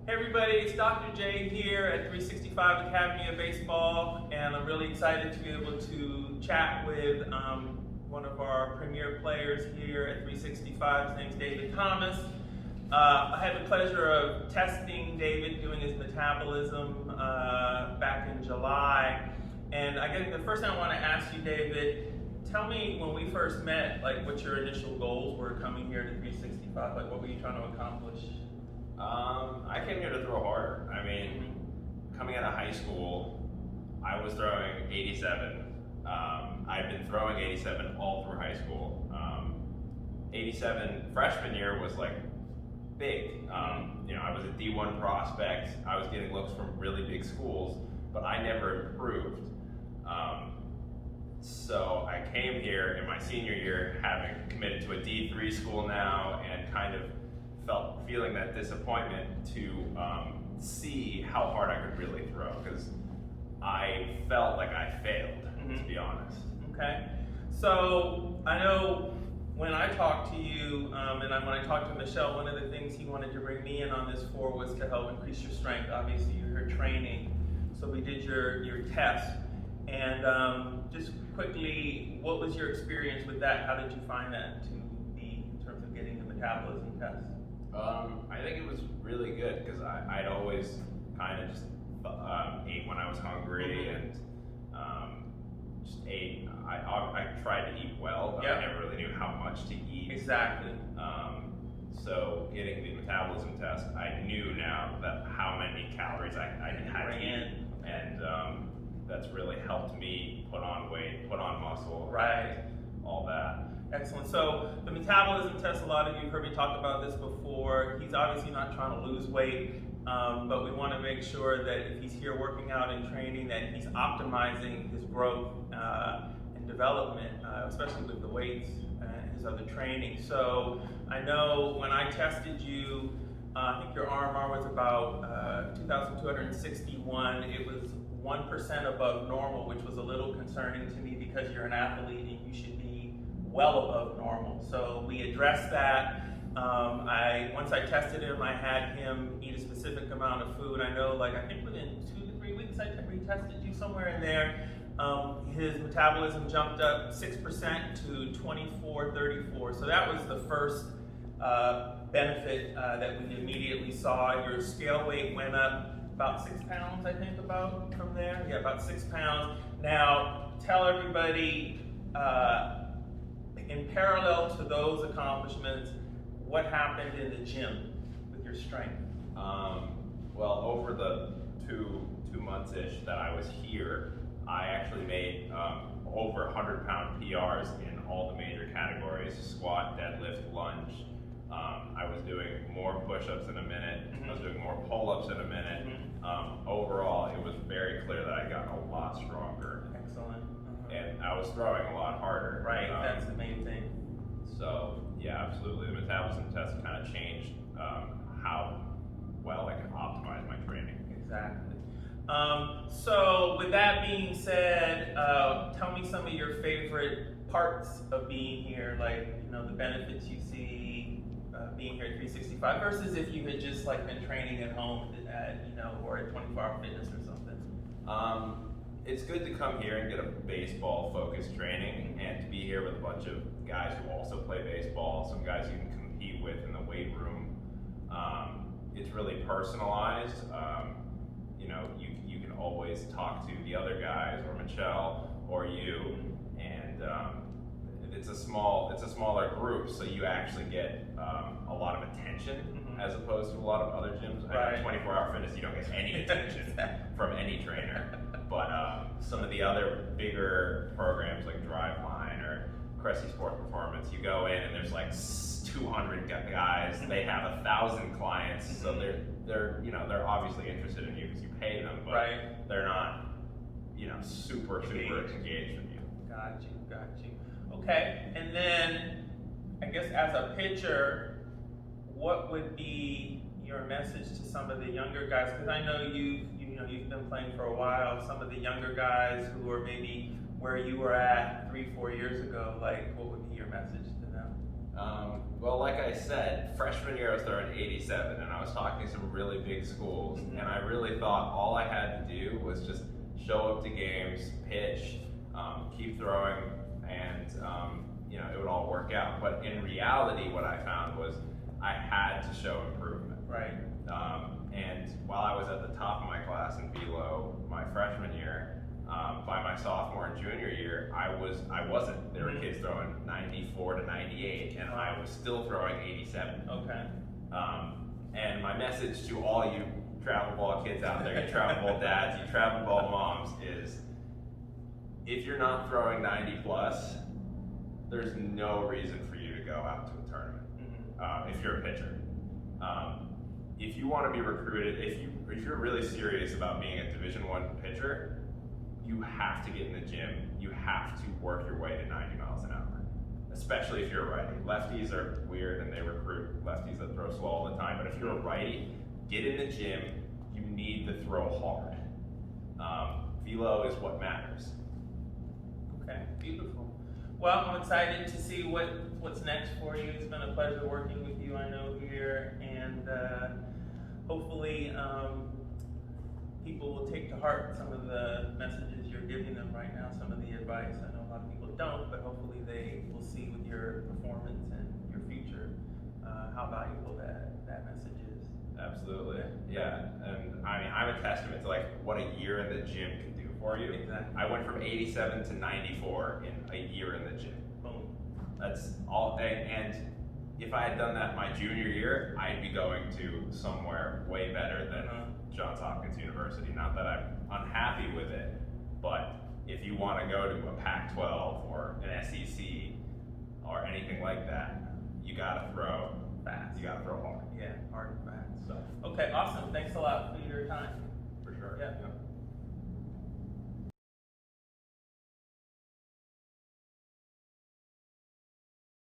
Hey everybody, it's Dr. J here at 365 Academy of Baseball, and I'm really excited to be able to chat with one of our premier players here at 365. His name's David Thomas. I had the pleasure of testing David, doing his metabolism back in July, and I guess the first thing I want to ask you, David, tell me when we first met, like what your initial goals were coming here to 365, like what were you trying to accomplish? I came here to throw harder. I mean, coming out of high school, I was throwing 87. I'd been throwing 87 all through high school. 87 freshman year was like big. I was a D1 prospect. I was getting looks from really big schools, but I never improved. So I came here in my senior year, having committed to a D3 school now, and kind of feeling that disappointment to see how hard I could really throw, because I felt like I failed, to be honest. Okay, so I know when I talked to you and when I talked to Michelle, one of the things he wanted to bring me in on this for was to help increase your strength. Obviously, you heard training, so we did your test. And just quickly, what was your experience with that? How did you find that to be in terms of getting the metabolism test? I think it was really good, because I'd always kind of just ate when I was hungry, and just ate. I tried to eat well, but I never really knew how much to eat. Exactly. So getting the metabolism test, I knew now that how many calories I had to eat, and that's really helped me put on weight, put on muscle, right? All that. Excellent. So the metabolism test, a lot of you have heard me talk about this before. He's obviously not trying to lose weight, but we want to make sure that if he's here working out and training, that he's optimizing his growth and development, especially with the weights and his other training. So I know when I tested you, I think your RMR was about 2,261. It was 1% above normal, which was a little concerning to me because you're an athlete and you should be well above normal. So we addressed that. Once I tested him, I had him eat a specific amount of food. I know, I think within 2 to 3 weeks, I retested you somewhere in there. His metabolism jumped up 6% to 2434. So that was the first benefit that we immediately saw. Your scale weight went up about 6 pounds, I think, about from there. Yeah, about 6 pounds. Now, tell everybody, in parallel to those accomplishments, what happened in the gym with your strength? Well, over the two months-ish that I was here, I actually made over 100-pound PRs in all the major categories: squat, deadlift, lunge. I was doing more push-ups in a minute. I was doing more pull-ups in a minute. Overall, it was very clear that I got a lot stronger. Excellent. And I was throwing a lot harder. Right, that's the main thing. So, yeah, absolutely. The metabolism test kind of changed how well I can optimize my training. Exactly. So, with that being said, tell me some of your favorite parts of being here, the benefits you see being here at 365 versus if you had just been training at home or at 24-hour fitness or something. It's good to come here and get a baseball-focused training, and to be here with a bunch of guys who also play baseball, some guys you can compete with in the weight room. It's really personalized. You can always talk to the other guys, or Michelle, or you, and it's a smaller group, so you actually get a lot of attention, as opposed to a lot of other gyms. Right. 24-hour fitness, you don't get any attention from any trainer. But some of the other bigger programs like Driveline or Cressy Sport Performance, you go in and there's 200 guys. They have 1,000 clients, so they're obviously interested in you because you pay them, but they're not super engaged with you. Got you. Okay, and then I guess as a pitcher, what would be your message to some of the younger guys? Because I know you've been playing for a while. Some of the younger guys who are maybe where you were at 3-4 years ago, what would be your message to them? Well, like I said, freshman year I was throwing 87, and I was talking to some really big schools, Mhm. and I really thought all I had to do was just show up to games, pitch, keep throwing, and it would all work out. But in reality, what I found was I had to show improvement. Right. And while I was at the top of my class in velo my freshman year, by my sophomore and junior year, I wasn't. There were Mhm. kids throwing 94 to 98, and I was still throwing 87. Okay. And my message to all you travel ball kids out there, you travel ball dads, you travel ball moms, is if you're not throwing 90 plus, there's no reason for you to go out to a tournament. Mhm. If you're a pitcher. If you want to be recruited, if you're really serious about being a Division I pitcher, you have to get in the gym. You have to work your way to 90 miles an hour, especially if you're a righty. Lefties are weird and they recruit lefties that throw slow all the time, but if you're a righty, get in the gym. You need to throw hard. Velo is what matters. Okay, beautiful. Well, I'm excited to see what's next for you. It's been a pleasure working with you, I know, here, and hopefully people will take to heart some of the messages you're giving them right now, some of the advice. I know a lot of people don't, but hopefully they will see with your performance and your future how valuable that message is. Absolutely, yeah. And I mean, I'm a testament to like what a year in the gym can do for you. Exactly. I went from 87 to 94 in a year in the gym. Boom. That's all. And if I had done that my junior year, I'd be going to somewhere way better than Johns Hopkins University. Not that I'm unhappy with it, but if you want to go to a Pac-12 or an SEC or anything like that, you gotta throw Fast. You gotta throw hard. Yeah, hard and fast. So Okay, awesome. Thanks a lot for your time. for sure. Yeah. Yeah.